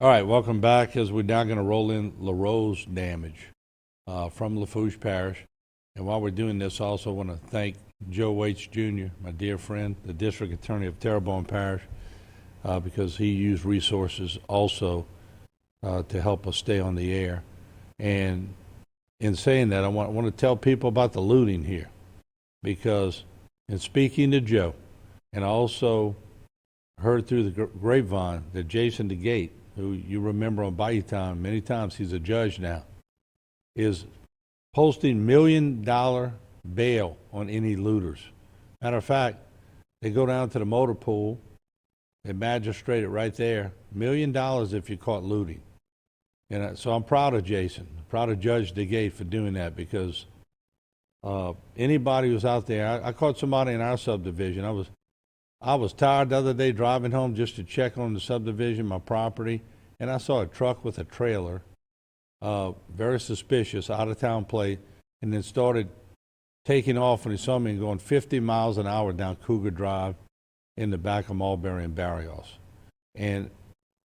All right, welcome back as we're now going to roll in Larose damage from Lafourche Parish. And while we're doing this, I also want to thank Joe Waits Jr., my dear friend, the District Attorney of Terrebonne Parish, because he used resources also to help us stay on the air. And in saying that, I want to tell people about the looting here, because in speaking to Joe, and I also heard through the grapevine that Jason DeGate, who you remember on Bayou Time many times, he's a judge now, is posting $1 million bail on any looters. Matter of fact, they go down to the motor pool, they magistrate it right there, $1 million if you're caught looting. And so I'm proud of Jason, proud of Judge DeGate for doing that, because anybody who's out there, I caught somebody in our subdivision. I was tired the other day driving home just to check on the subdivision, my property, and I saw a truck with a trailer, very suspicious, out-of-town plate, and then started taking off, and he saw me going 50 miles an hour down Cougar Drive in the back of Mulberry and Barrios. And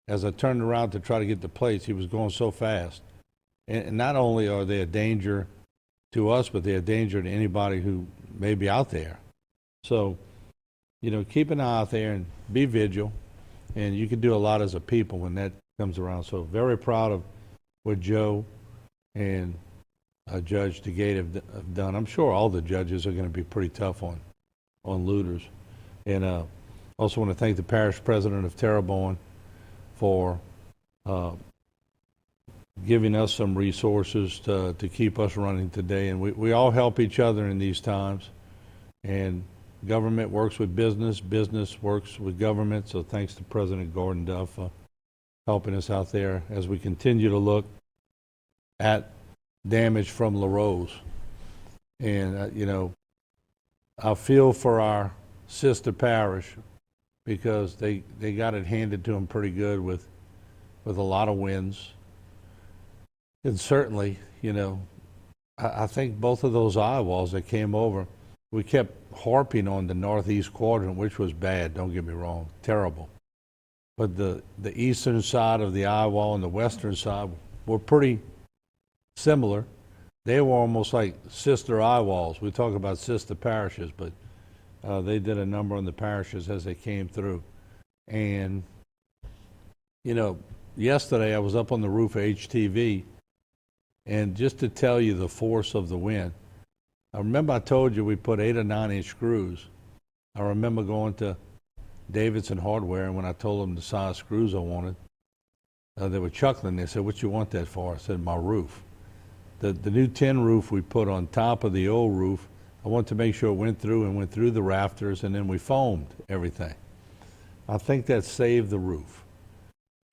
as I turned around to try to get the plates, he was going so fast. And not only are they a danger to us, but they're a danger to anybody who may be out there. So, you know, keep an eye out there and be vigilant, and you can do a lot as a people when that comes around. So very proud of what Joe and Judge DeGate have done. I'm sure all the judges are going to be pretty tough on looters. And also want to thank the parish president of Terrebonne for giving us some resources to keep us running today. And we all help each other in these times. And government works with business, business works with government, so thanks to President Gordon Duff for helping us out there as we continue to look at damage from Larose. And, you know, I feel for our sister parish, because they got it handed to them pretty good with a lot of wins. And certainly, you know, I think both of those eye walls that came over, we kept harping on the northeast quadrant, which was bad, don't get me wrong, terrible. But the eastern side of the eye wall and the western side were pretty similar. They were almost like sister eye walls. We talk about sister parishes, but they did a number on the parishes as they came through. And, you know, yesterday I was up on the roof of HTV, and just to tell you the force of the wind, I remember I told you we put 8 or 9 inch screws. I remember going to Davidson Hardware, and when I told them the size screws I wanted, they were chuckling. They said, "What you want that for?" I said, "My roof." The new tin roof we put on top of the old roof, I wanted to make sure it went through the rafters, and then we foamed everything. I think that saved the roof,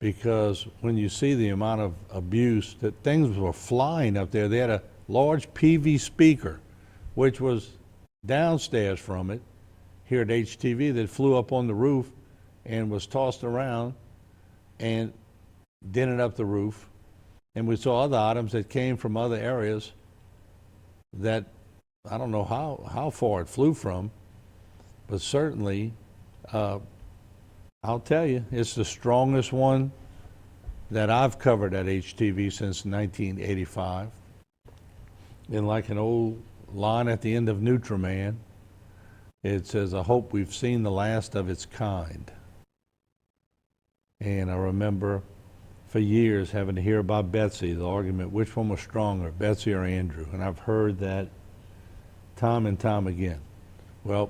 because when you see the amount of abuse, that things were flying up there. They had a large PV speaker, which was downstairs from it here at HTV, that flew up on the roof and was tossed around and dented up the roof. And we saw other items that came from other areas that I don't know how far it flew from, but certainly I'll tell you, it's the strongest one that I've covered at HTV since 1985. And like an old line at the end of Nutriman, it says, "I hope we've seen the last of its kind." And I remember for years having to hear about Betsy, the argument, which one was stronger, Betsy or Andrew? And I've heard that time and time again. Well,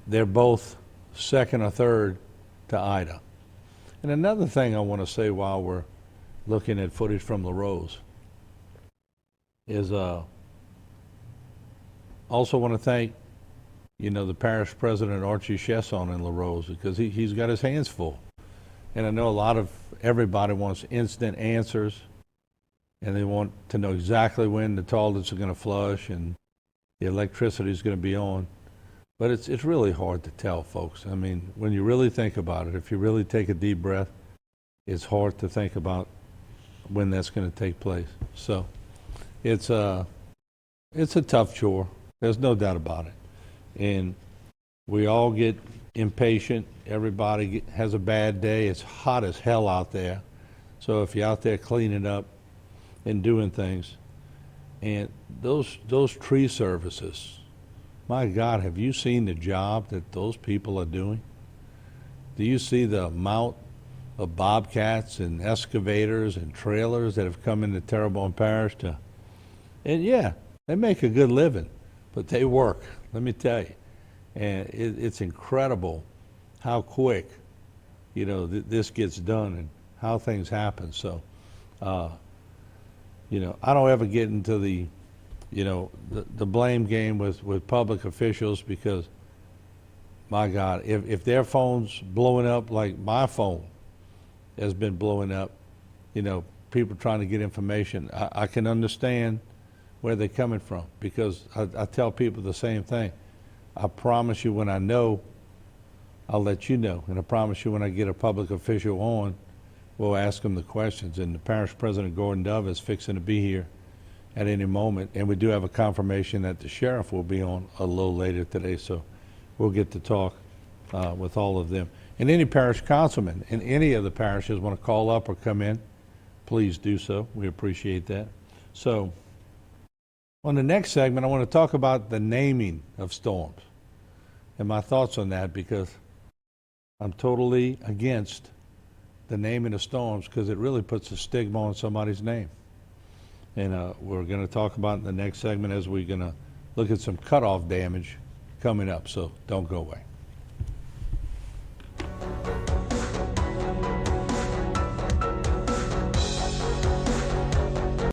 they're both second or third to Ida. And another thing I want to say while we're looking at footage from Larose is also want to thank, you know, the parish president, Archie Chesson in Larose, because he's got his hands full. And I know a lot of everybody wants instant answers, and they want to know exactly when the toilets are going to flush and the electricity is going to be on. But it's really hard to tell, folks. I mean, when you really think about it, if you really take a deep breath, it's hard to think about when that's going to take place. So it's a tough chore. There's no doubt about it. And we all get impatient. Everybody has a bad day. It's hot as hell out there. So if you're out there cleaning up and doing things, and those tree services, my God, have you seen the job that those people are doing? Do you see the amount of bobcats and excavators and trailers that have come into Terrebonne Parish to, and yeah, they make a good living, but they work, let me tell you. And it's incredible how quick, this gets done and how things happen. So, I don't ever get into the blame game with public officials, because, my God, if their phone's blowing up like my phone has been blowing up, people trying to get information, I can understand where they're coming from, because I tell people the same thing. I promise you, when I know, I'll let you know. And I promise you, when I get a public official on, we'll ask them the questions. And the Parish President, Gordon Dove, is fixing to be here at any moment. And we do have a confirmation that the sheriff will be on a little later today, so we'll get to talk with all of them. And any parish councilman in any of the parishes want to call up or come in, please do so. We appreciate that. So on the next segment, I want to talk about the naming of storms and my thoughts on that, because I'm totally against the naming of storms, because it really puts a stigma on somebody's name. And we're going to talk about in the next segment, as we're going to look at some cutoff damage coming up. So don't go away.